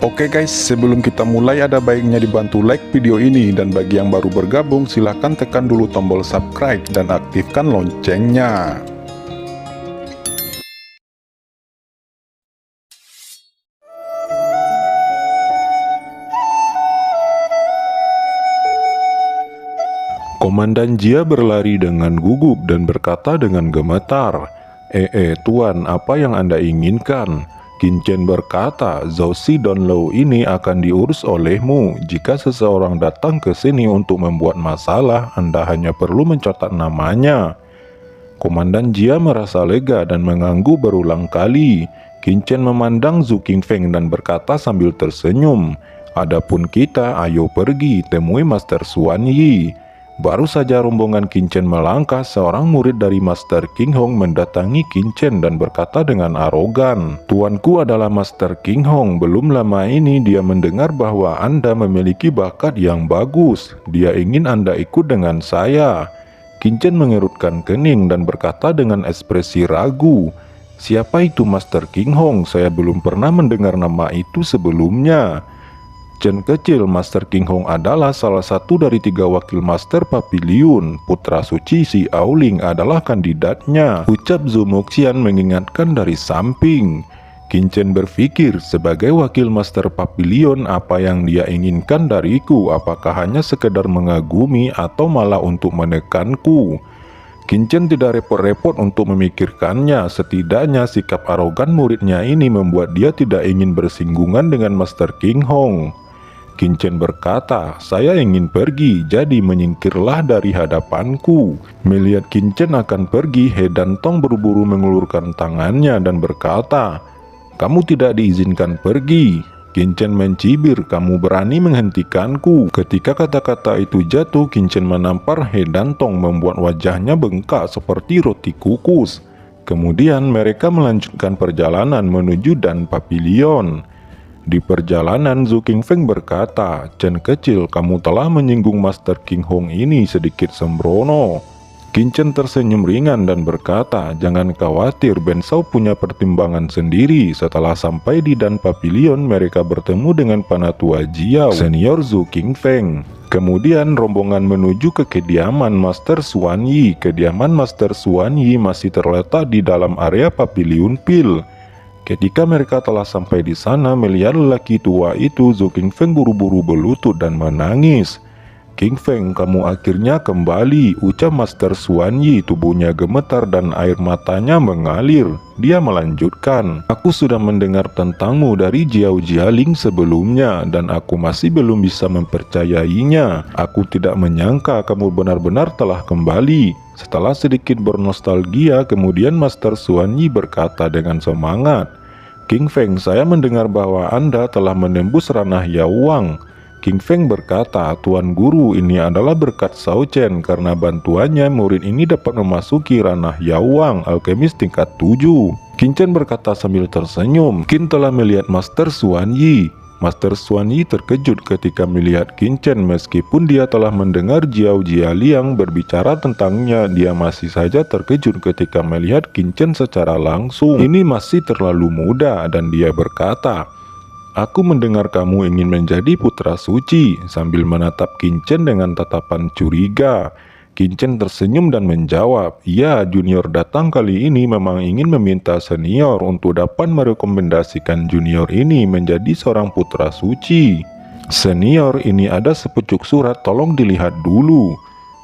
Oke guys, sebelum kita mulai ada baiknya dibantu like video ini, dan bagi yang baru bergabung silahkan tekan dulu tombol subscribe dan aktifkan loncengnya. Komandan Jia berlari dengan gugup dan berkata dengan gemetar, Tuan, apa yang Anda inginkan?" Qin Chen berkata, "Zhao Si Donlou ini akan diurus olehmu. Jika seseorang datang ke sini untuk membuat masalah, Anda hanya perlu mencatat namanya." Komandan Jia merasa lega dan mengangguk berulang kali. Qin Chen memandang Zhu Qingfeng dan berkata sambil tersenyum, "Adapun kita, ayo pergi temui Master Xuan Yi." Baru saja rombongan Qin Chen melangkah, seorang murid dari Master King Hong mendatangi Qin Chen dan berkata dengan arogan, "Tuanku adalah Master King Hong. Belum lama ini dia mendengar bahwa Anda memiliki bakat yang bagus. Dia ingin Anda ikut dengan saya." Qin Chen mengerutkan kening dan berkata dengan ekspresi ragu, "Siapa itu Master King Hong? Saya belum pernah mendengar nama itu sebelumnya." Chen kecil, Master King Hong adalah salah satu dari 3 wakil Master Papiliun. Putra suci Si Aoling adalah kandidatnya, ucap Zhu Muxian mengingatkan dari samping. Qin Chen berpikir, sebagai wakil Master Papiliun, apa yang dia inginkan dariku? Apakah hanya sekedar mengagumi atau malah untuk menekanku? Qin Chen tidak repot-repot untuk memikirkannya. Setidaknya sikap arogan muridnya ini membuat dia tidak ingin bersinggungan dengan Master King Hong. Qin Chen berkata, "Saya ingin pergi, jadi menyingkirlah dari hadapanku." Melihat Qin Chen akan pergi, He Dan Tong buru-buru mengulurkan tangannya dan berkata, "Kamu tidak diizinkan pergi." Qin Chen mencibir, "Kamu berani menghentikanku?" Ketika kata-kata itu jatuh, Qin Chen menampar He Dan Tong membuat wajahnya bengkak seperti roti kukus. Kemudian mereka melanjutkan perjalanan menuju Dan Papilion. Di perjalanan, Zhu Qingfeng berkata, "Chen kecil, kamu telah menyinggung Master King Hong ini sedikit sembrono." Qin Chen tersenyum ringan dan berkata, "Jangan khawatir, Ben Shao punya pertimbangan sendiri." Setelah sampai di Dan Papilion, mereka bertemu dengan Panatua Jiao, senior Zhu Qingfeng. Kemudian rombongan menuju ke kediaman Master Xuan Yi. Kediaman Master Xuan Yi masih terletak di dalam area Papilion Pil. Ketika mereka telah sampai di sana, melihat lelaki tua itu, Zhu Qingfeng buru-buru berlutut dan menangis. "Qingfeng, kamu akhirnya kembali," ucap Master Xuan Yi. Tubuhnya gemetar dan air matanya mengalir. Dia melanjutkan, "Aku sudah mendengar tentangmu dari Jiao Jialing sebelumnya, dan aku masih belum bisa mempercayainya. Aku tidak menyangka kamu benar-benar telah kembali." Setelah sedikit bernostalgia, kemudian Master Xuan Yi berkata dengan semangat, "Qingfeng, saya mendengar bahwa Anda telah menembus ranah Yao Wang." Qingfeng berkata, "Tuan Guru, ini adalah berkat Shao Chen. Karena bantuannya, murid ini dapat memasuki ranah Yao Wang, alkemis tingkat 7. Qin Chen berkata sambil tersenyum, "Qin telah melihat Master Xuan Yi." Master Xuan Yi terkejut ketika melihat Qin Chen. Meskipun dia telah mendengar Jiao Jialiang berbicara tentangnya, dia masih saja terkejut ketika melihat Qin Chen secara langsung. Ini masih terlalu muda, dan dia berkata, "Aku mendengar kamu ingin menjadi putra suci." Sambil menatap Qin Chen dengan tatapan curiga, Qin Chen tersenyum dan menjawab, "Ya, junior datang kali ini memang ingin meminta senior untuk dapat merekomendasikan junior ini menjadi seorang putra suci. Senior, ini ada sepucuk surat, tolong dilihat dulu."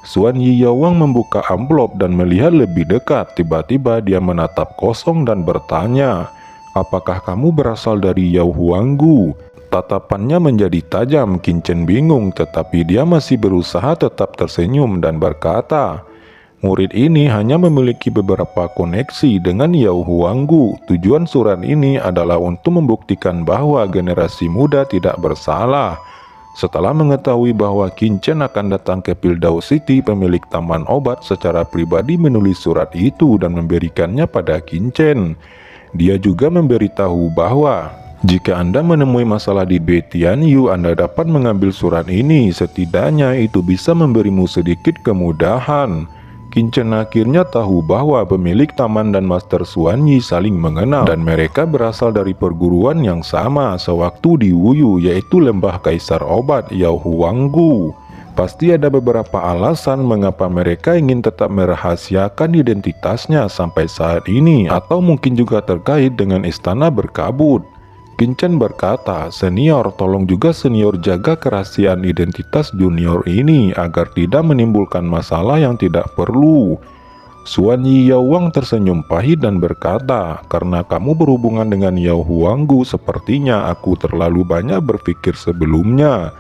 Xuan Yi Yawang membuka amplop dan melihat lebih dekat. Tiba-tiba dia menatap kosong dan bertanya, "Apakah kamu berasal dari Yao Huanggu?" Tatapannya menjadi tajam. Qin Chen bingung, tetapi dia masih berusaha tetap tersenyum dan berkata, "Murid ini hanya memiliki beberapa koneksi dengan Yao Huanggu. Tujuan surat ini adalah untuk membuktikan bahwa generasi muda tidak bersalah." Setelah mengetahui bahwa Qin Chen akan datang ke Piltdown City, pemilik taman obat secara pribadi menulis surat itu dan memberikannya pada Qin Chen. Dia juga memberitahu bahwa jika Anda menemui masalah di Betianyu, Anda dapat mengambil surat ini. Setidaknya itu bisa memberimu sedikit kemudahan. Qin akhirnya tahu bahwa pemilik taman dan Master Xuan Yi saling mengenal dan mereka berasal dari perguruan yang sama sewaktu di Wuyu, yaitu lembah kaisar obat Yao Huanggu. Pasti ada beberapa alasan mengapa mereka ingin tetap merahasiakan identitasnya sampai saat ini, atau mungkin juga terkait dengan istana berkabut. Qin berkata, "Senior, tolong juga senior jaga kerahasiaan identitas junior ini agar tidak menimbulkan masalah yang tidak perlu." Xuan Yi Yaowang tersenyum pahit dan berkata, "Karena kamu berhubungan dengan Yao Huanggu, sepertinya aku terlalu banyak berpikir sebelumnya.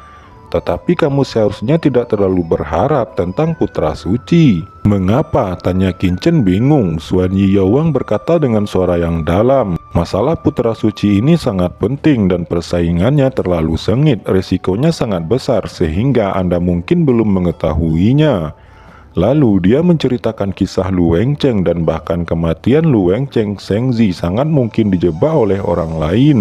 Tetapi kamu seharusnya tidak terlalu berharap tentang putra suci." "Mengapa?" tanya Qin bingung. Xuan Yi Yaowang berkata dengan suara yang dalam, "Masalah putra suci ini sangat penting dan persaingannya terlalu sengit. Resikonya sangat besar sehingga Anda mungkin belum mengetahuinya." Lalu dia menceritakan kisah Lu Wencheng dan bahkan kematian Lu Wencheng Shengzi sangat mungkin dijebak oleh orang lain.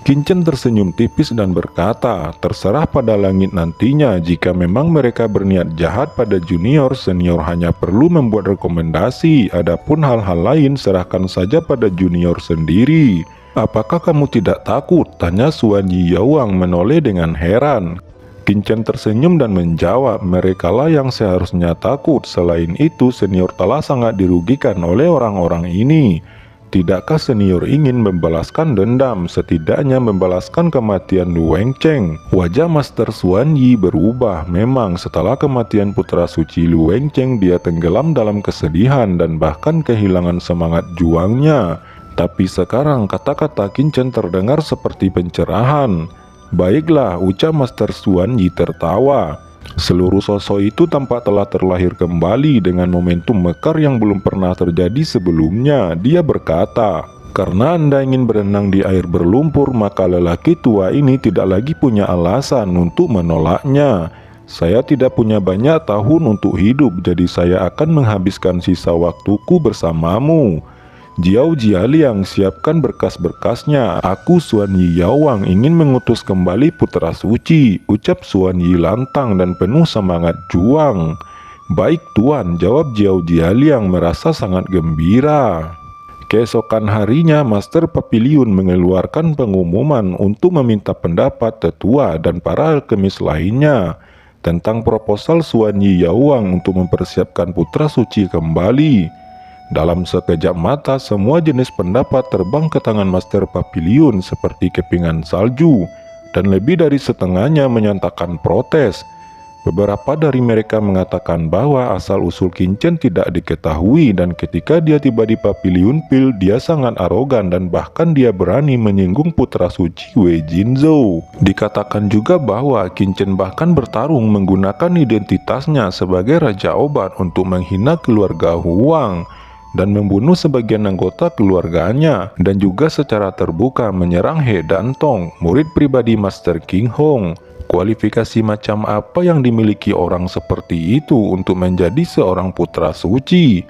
Qin tersenyum tipis dan berkata, "Terserah pada langit nantinya, jika memang mereka berniat jahat pada junior, senior hanya perlu membuat rekomendasi. Adapun hal-hal lain serahkan saja pada junior sendiri." "Apakah kamu tidak takut?" tanya Xuan Yi Yaowang menoleh dengan heran. Qin tersenyum dan menjawab, "Merekalah yang seharusnya takut. Selain itu, senior telah sangat dirugikan oleh orang-orang ini. Tidakkah senior ingin membalaskan dendam, setidaknya membalaskan kematian Lu Wencheng?" Wajah Master Xuan Yi berubah. Memang setelah kematian putra suci Lu Wencheng, dia tenggelam dalam kesedihan dan bahkan kehilangan semangat juangnya. Tapi sekarang kata-kata Qin terdengar seperti pencerahan. "Baiklah," ucap Master Xuan Yi tertawa. "Seluruh sosok itu tampak telah terlahir kembali dengan momentum mekar yang belum pernah terjadi sebelumnya." Dia berkata, "Karena Anda ingin berenang di air berlumpur, maka lelaki tua ini tidak lagi punya alasan untuk menolaknya. Saya tidak punya banyak tahun untuk hidup, jadi saya akan menghabiskan sisa waktuku bersamamu. Jiao Jialiang, siapkan berkas-berkasnya. Aku Xuan Yi Yaowang ingin mengutus kembali putra suci," ucap Xuan Yi lantang dan penuh semangat juang. "Baik Tuan," jawab Jiao Jialiang merasa sangat gembira. Keesokan harinya, Master Papiliun mengeluarkan pengumuman untuk meminta pendapat tetua dan para alkemis lainnya tentang proposal Xuan Yi Yaowang untuk mempersiapkan putra suci kembali. Dalam sekejap mata, semua jenis pendapat terbang ke tangan Master Papiliun seperti kepingan salju, dan lebih dari setengahnya menyatakan protes. Beberapa dari mereka mengatakan bahwa asal-usul Qin tidak diketahui, dan ketika dia tiba di Papiliun Pil, dia sangat arogan dan bahkan dia berani menyinggung putra suci Wei Jinzhou. Dikatakan juga bahwa Qin bahkan bertarung menggunakan identitasnya sebagai Raja Obat untuk menghina keluarga Huang dan membunuh sebagian anggota keluarganya, dan juga secara terbuka menyerang He Dantong, murid pribadi Master King Hong. Kualifikasi macam apa yang dimiliki orang seperti itu untuk menjadi seorang putra suci?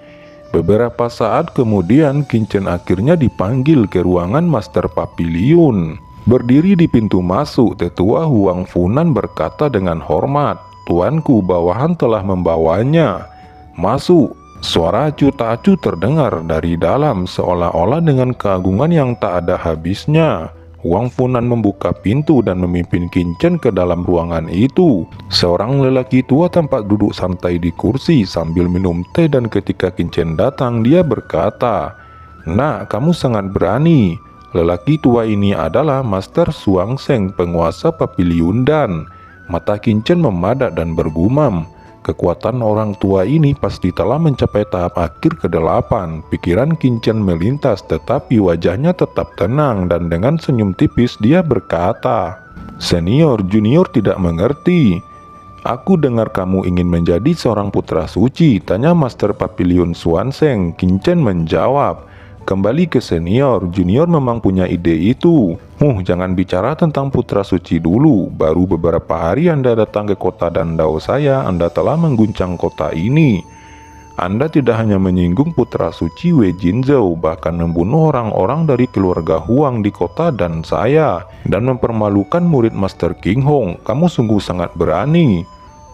Beberapa saat kemudian, Qin akhirnya dipanggil ke ruangan Master Papiliun. Berdiri di pintu masuk, tetua Huang Funan berkata dengan hormat, "Tuanku, bawahan telah membawanya. Masuk." Suara acuh tak acuh terdengar dari dalam, seolah-olah dengan keagungan yang tak ada habisnya. Huang Funan membuka pintu dan memimpin Qin ke dalam ruangan itu. Seorang lelaki tua tampak duduk santai di kursi sambil minum teh, dan ketika Qin datang, dia berkata, "Nak, kamu sangat berani." Lelaki tua ini adalah Master Xuanzeng, penguasa Papiliun Dan. Mata Qin memadak dan bergumam, "Kekuatan orang tua ini pasti telah mencapai tahap akhir ke-8. Pikiran Qin melintas, tetapi wajahnya tetap tenang, dan dengan senyum tipis dia berkata, "Senior, junior tidak mengerti. Aku dengar kamu ingin menjadi seorang putra suci?" tanya Master Papiliun Xuanzeng. Qin menjawab, "Kembali ke senior, junior memang punya ide itu. Jangan bicara tentang putra suci dulu. Baru beberapa hari Anda datang ke kota Dandao saya, Anda telah mengguncang kota ini. Anda tidak hanya menyinggung putra suci Wei Jinzhou, bahkan membunuh orang-orang dari keluarga Huang di kota dan saya, dan mempermalukan murid Master King Hong. Kamu sungguh sangat berani."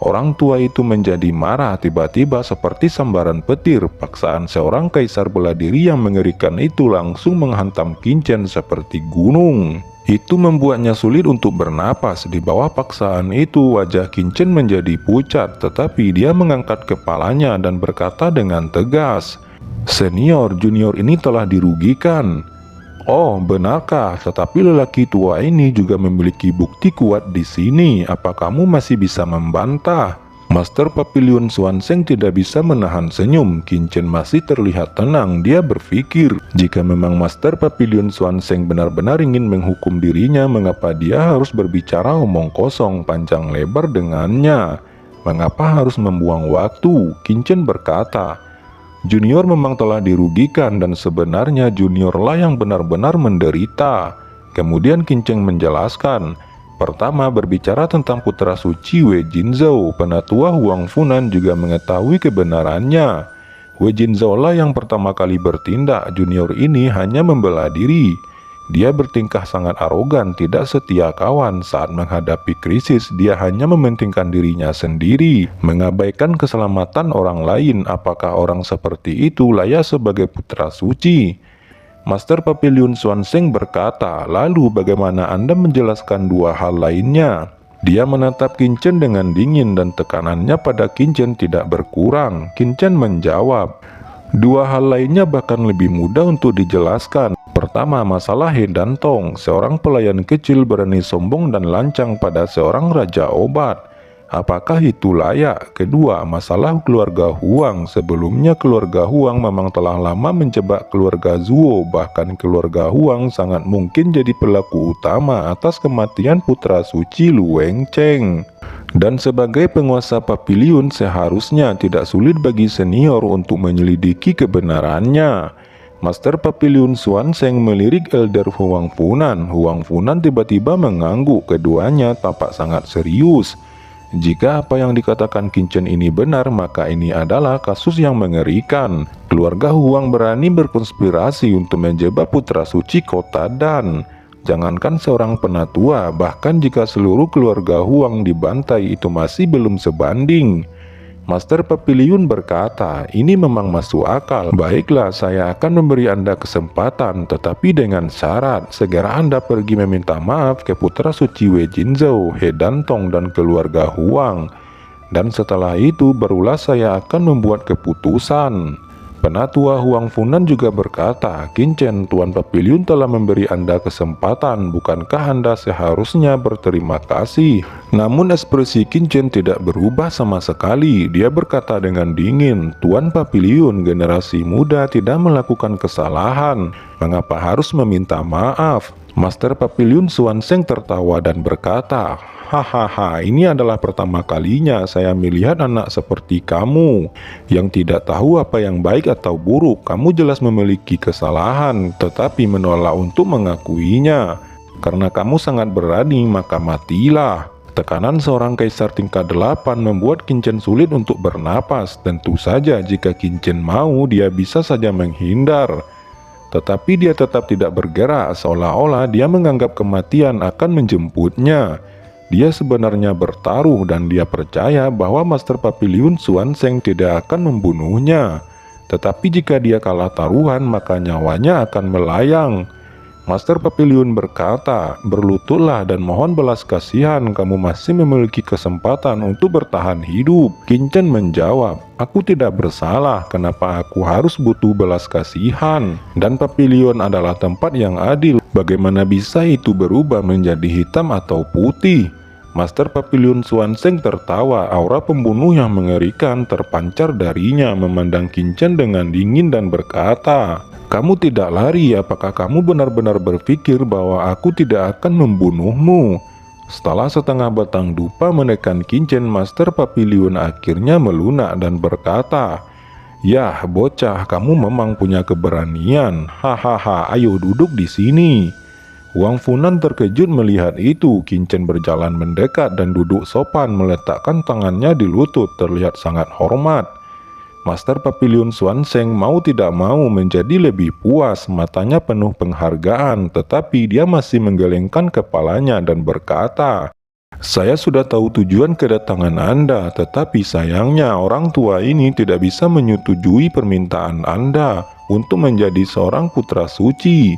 Orang tua itu menjadi marah tiba-tiba seperti sambaran petir. Paksaan seorang kaisar bela diri yang mengerikan itu langsung menghantam Qin seperti gunung. Itu membuatnya sulit untuk bernapas. Di bawah paksaan itu wajah Qin menjadi pucat, tetapi dia mengangkat kepalanya dan berkata dengan tegas, "Senior, junior ini telah dirugikan." "Oh, benarkah? Tetapi lelaki tua ini juga memiliki bukti kuat di sini. Apa kamu masih bisa membantah?" Master Papilion Xuanzeng tidak bisa menahan senyum. Qin masih terlihat tenang. Dia berpikir, jika memang Master Papilion Xuanzeng benar-benar ingin menghukum dirinya, mengapa dia harus berbicara omong kosong panjang lebar dengannya? Mengapa harus membuang waktu? Qin berkata, "Junior memang telah dirugikan dan sebenarnya juniorlah yang benar-benar menderita." Kemudian Qin menjelaskan, pertama berbicara tentang putra suci Wei Jinzhou. Penatua Huang Funan juga mengetahui kebenarannya. Wei Jinzhou lah yang pertama kali bertindak. Junior ini hanya membela diri. Dia bertingkah sangat arogan, tidak setia kawan. Saat menghadapi krisis, dia hanya mementingkan dirinya sendiri, mengabaikan keselamatan orang lain. Apakah orang seperti itu layak sebagai putra suci? Master Papilion Xuanzeng berkata, "Lalu bagaimana Anda menjelaskan dua hal lainnya?" Dia menatap Qin dengan dingin dan tekanannya pada Qin tidak berkurang. Qin menjawab, "Dua hal lainnya bahkan lebih mudah untuk dijelaskan. Pertama, masalah He Dantong, seorang pelayan kecil berani sombong dan lancang pada seorang raja obat. Apakah itu layak? Kedua, masalah keluarga Huang. Sebelumnya keluarga Huang memang telah lama menjebak keluarga Zuo. Bahkan keluarga Huang sangat mungkin jadi pelaku utama atas kematian putra suci Lu Wencheng. Dan sebagai penguasa Papilion seharusnya tidak sulit bagi senior untuk menyelidiki kebenarannya." Master Papilion Xuanzeng melirik Elder Huang Funan. Huang Funan tiba-tiba mengangguk. Keduanya tampak sangat serius. Jika apa yang dikatakan Qin ini benar, maka ini adalah kasus yang mengerikan. Keluarga Huang berani berkonspirasi untuk menjebak putra suci kota Dan. Jangankan seorang penatua, bahkan jika seluruh keluarga Huang dibantai, itu masih belum sebanding. Master Papilion berkata, "Ini memang masuk akal. Baiklah, saya akan memberi Anda kesempatan, tetapi dengan syarat. Segera Anda pergi meminta maaf ke putra suci Wei Jinzhou, He Dantong, dan keluarga Huang. Dan setelah itu barulah saya akan membuat keputusan." Penatua Huang Funan juga berkata, "Qin, Tuan Papilion telah memberi Anda kesempatan. Bukankah Anda seharusnya berterima kasih?" Namun ekspresi Qin tidak berubah sama sekali. Dia berkata dengan dingin, "Tuan Papilion, generasi muda tidak melakukan kesalahan. Mengapa harus meminta maaf?" Master Papilion Xuanzeng tertawa dan berkata, "Hahaha, ini adalah pertama kalinya saya melihat anak seperti kamu yang tidak tahu apa yang baik atau buruk. Kamu jelas memiliki kesalahan, tetapi menolak untuk mengakuinya. Karena kamu sangat berani, maka matilah." Tekanan seorang kaisar tingkat 8 membuat Qin sulit untuk bernapas. Tentu saja jika Qin mau, dia bisa saja menghindar. Tetapi dia tetap tidak bergerak, seolah-olah dia menganggap kematian akan menjemputnya. Dia sebenarnya bertaruh dan dia percaya bahwa Master Papilion Xuanzeng tidak akan membunuhnya. Tetapi jika dia kalah taruhan, maka nyawanya akan melayang. Master Papilion berkata, "Berlututlah dan mohon belas kasihan, kamu masih memiliki kesempatan untuk bertahan hidup." Qin menjawab, "Aku tidak bersalah, kenapa aku harus butuh belas kasihan? Dan Papilion adalah tempat yang adil, bagaimana bisa itu berubah menjadi hitam atau putih?" Master Papilion Xuanzeng tertawa. Aura pembunuh yang mengerikan terpancar darinya, memandang Qin dengan dingin dan berkata, "Kamu tidak lari. Apakah kamu benar-benar berpikir bahwa aku tidak akan membunuhmu?" Setelah setengah batang dupa menekan Qin, Master Papilion akhirnya melunak dan berkata, "Yah, bocah, kamu memang punya keberanian. Hahaha, ayo duduk di sini." Huang Funan terkejut melihat itu. Qin berjalan mendekat dan duduk sopan, meletakkan tangannya di lutut, terlihat sangat hormat. Master Papilion Xuanzeng mau tidak mau menjadi lebih puas, matanya penuh penghargaan, tetapi dia masih menggelengkan kepalanya dan berkata, Saya sudah tahu tujuan kedatangan Anda, tetapi sayangnya orang tua ini tidak bisa menyetujui permintaan Anda untuk menjadi seorang putra suci.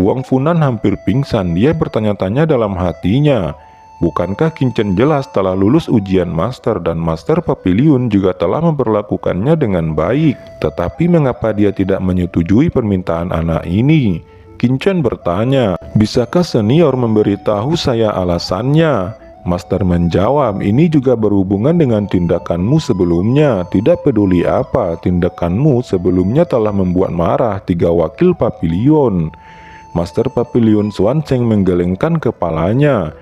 Huang Funan hampir pingsan. Dia bertanya-tanya dalam hatinya, bukankah Qin jelas telah lulus ujian master dan Master Papiliun juga telah memperlakukannya dengan baik? Tetapi mengapa dia tidak menyetujui permintaan anak ini? Qin bertanya, bisakah senior memberitahu saya alasannya? Master menjawab, ini juga berhubungan dengan tindakanmu sebelumnya. Tidak peduli apa, tindakanmu sebelumnya telah membuat marah 3 wakil Papilion. Master Papilion Xuanzeng menggelengkan kepalanya.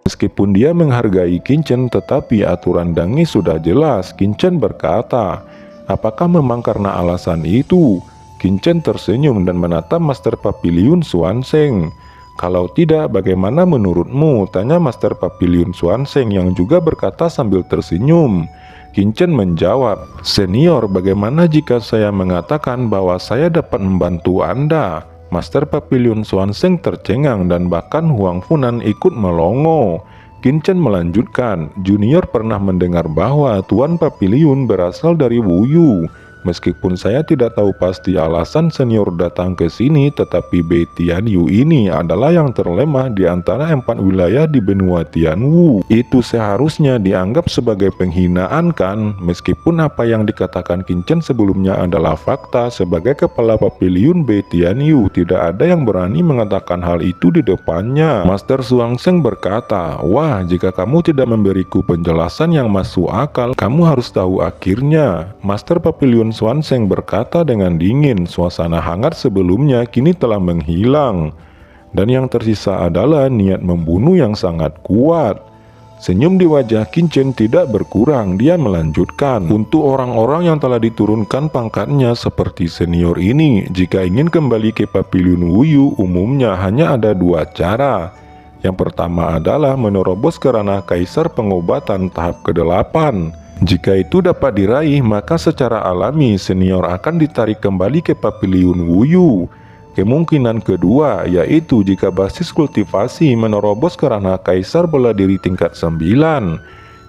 Meskipun dia menghargai Qin, tetapi aturan Dange sudah jelas. Qin berkata, apakah memang karena alasan itu? Qin tersenyum dan menatap Master Papilion Xuanzeng. Kalau tidak, bagaimana menurutmu? Tanya Master Papilion Xuanzeng yang juga berkata sambil tersenyum. Qin menjawab, senior, bagaimana jika saya mengatakan bahwa saya dapat membantu Anda? Master Papilion Xuanzeng tercengang dan bahkan Huang Funan ikut melongo. Qin melanjutkan, junior pernah mendengar bahwa Tuan Papilion berasal dari Wuyu. Meskipun saya tidak tahu pasti alasan senior datang ke sini, tetapi Bei Tianyu ini adalah yang terlemah di antara 4 wilayah di benua Tianwu. Itu seharusnya dianggap sebagai penghinaan kan? Meskipun apa yang dikatakan Qin sebelumnya adalah fakta, sebagai kepala Papiliun Bei Tianyu, tidak ada yang berani mengatakan hal itu di depannya. Master Xuanzeng berkata, wah, jika kamu tidak memberiku penjelasan yang masuk akal, kamu harus tahu akhirnya. Master Papiliun Xuanzeng berkata dengan dingin, suasana hangat sebelumnya kini telah menghilang, dan yang tersisa adalah niat membunuh yang sangat kuat. Senyum di wajah Qin tidak berkurang. Dia melanjutkan, untuk orang-orang yang telah diturunkan pangkatnya seperti senior ini, jika ingin kembali ke Papiliun Wuyu, umumnya hanya ada 2 cara. Yang pertama adalah menerobos ke ranah Kaisar Pengobatan tahap ke-8. Jika itu dapat diraih, maka secara alami senior akan ditarik kembali ke Papiliun Wuyu. Kemungkinan kedua yaitu jika basis kultivasi menerobos ke ranah Kaisar Bela Diri tingkat 9.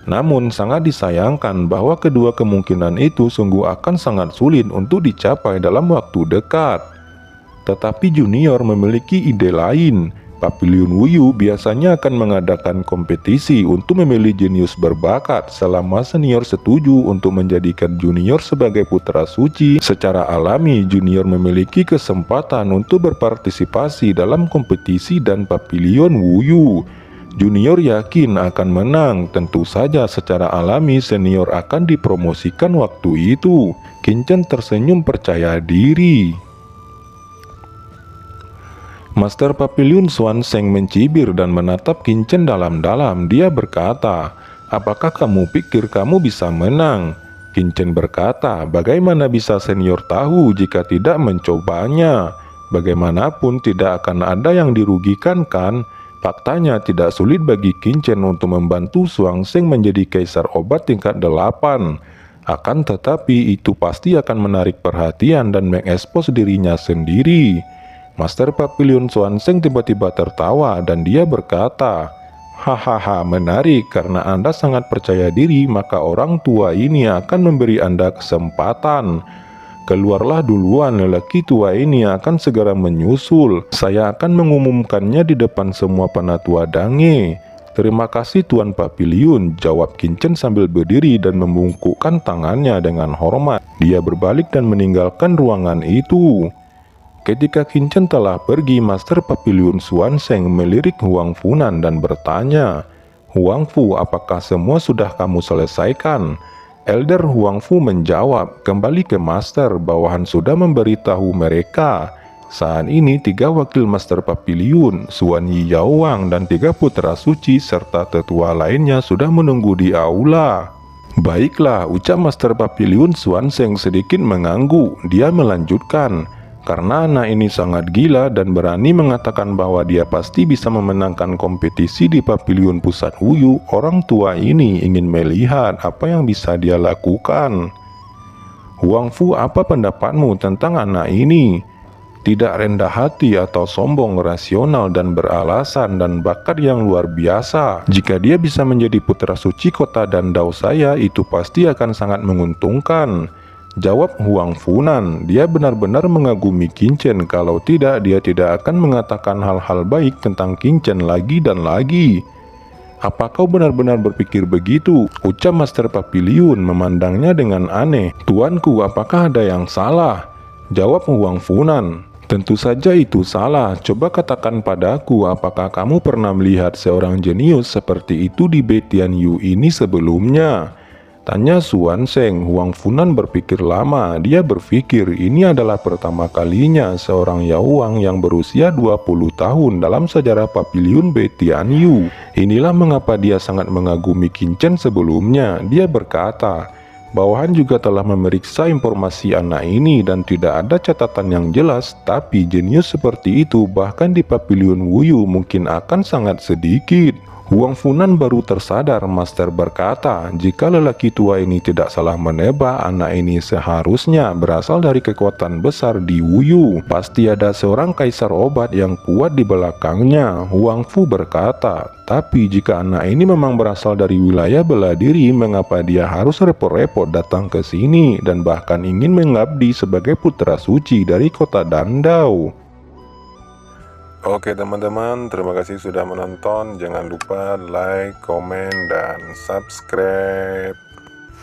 Namun sangat disayangkan bahwa kedua kemungkinan itu sungguh akan sangat sulit untuk dicapai dalam waktu dekat. Tetapi junior memiliki ide lain. Papiliun Wuyu biasanya akan mengadakan kompetisi untuk memilih jenius berbakat. Selama senior setuju untuk menjadikan junior sebagai putra suci, secara alami junior memiliki kesempatan untuk berpartisipasi dalam kompetisi dan Papiliun Wuyu. Junior yakin akan menang. Tentu saja secara alami senior akan dipromosikan waktu itu. Qin tersenyum percaya diri. Master Papiliun Xuanzeng mencibir dan menatap Qin dalam-dalam. Dia berkata, apakah kamu pikir kamu bisa menang? Qin berkata, bagaimana bisa senior tahu jika tidak mencobanya? Bagaimanapun tidak akan ada yang dirugikan kan? Faktanya tidak sulit bagi Qin untuk membantu Xuanzeng menjadi kaisar obat tingkat 8. Akan tetapi itu pasti akan menarik perhatian dan mengekspos dirinya sendiri. Master Papiliun Xuanzeng tiba-tiba tertawa dan dia berkata, hahaha, menarik, karena Anda sangat percaya diri, maka orang tua ini akan memberi Anda kesempatan. Keluarlah duluan, lelaki tua ini akan segera menyusul. Saya akan mengumumkannya di depan semua penatua Dange. Terima kasih Tuan Papiliun, jawab Qin sambil berdiri dan membungkukkan tangannya dengan hormat. Dia berbalik dan meninggalkan ruangan itu. Ketika Qin telah pergi, Master Papiliun Xuanzeng melirik Huang Funan dan bertanya, Huang Fu, apakah semua sudah kamu selesaikan? Elder Huang Fu menjawab, kembali ke Master, bawahan sudah memberitahu mereka. Saat ini 3 wakil Master Papiliun, Xuan Yi Yaowang dan 3 putra suci serta tetua lainnya sudah menunggu di aula. Baiklah, ucap Master Papiliun Xuanzeng sedikit mengangguk. Dia melanjutkan, karena anak ini sangat gila dan berani mengatakan bahwa dia pasti bisa memenangkan kompetisi di Papiliun Pusat Wuyu, orang tua ini ingin melihat apa yang bisa dia lakukan. Huang Fu, apa pendapatmu tentang anak ini? Tidak rendah hati atau sombong, rasional dan beralasan dan bakat yang luar biasa. Jika dia bisa menjadi putra suci kota Dandau saya, itu pasti akan sangat menguntungkan. Jawab Huang Funan, dia benar-benar mengagumi Qin, kalau tidak dia tidak akan mengatakan hal-hal baik tentang Qin lagi dan lagi. Apa kau benar-benar berpikir begitu? Ucap Master Papiliun memandangnya dengan aneh. Tuanku, apakah ada yang salah? Jawab Huang Funan. Tentu saja itu salah. Coba katakan padaku, apakah kamu pernah melihat seorang jenius seperti itu di Betianyu ini sebelumnya? Tanya Xuan Zeng. Huang Funan berpikir lama. Dia berpikir ini adalah pertama kalinya seorang Yaoang yang berusia 20 tahun dalam sejarah Papiliun Betianyu. Inilah mengapa dia sangat mengagumi Qin sebelumnya. Dia berkata, bawahan juga telah memeriksa informasi anak ini dan tidak ada catatan yang jelas, tapi jenius seperti itu bahkan di Papiliun Wuyu mungkin akan sangat sedikit. Huang Funan baru tersadar. Master berkata, jika lelaki tua ini tidak salah menebak, anak ini seharusnya berasal dari kekuatan besar di Wuyu. Pasti ada seorang kaisar obat yang kuat di belakangnya. Huang Fu berkata, tapi jika anak ini memang berasal dari wilayah bela diri, mengapa dia harus repot-repot datang ke sini dan bahkan ingin mengabdi sebagai putra suci dari kota Dandau? Oke teman-teman, terima kasih sudah menonton. Jangan lupa like, komen, dan subscribe.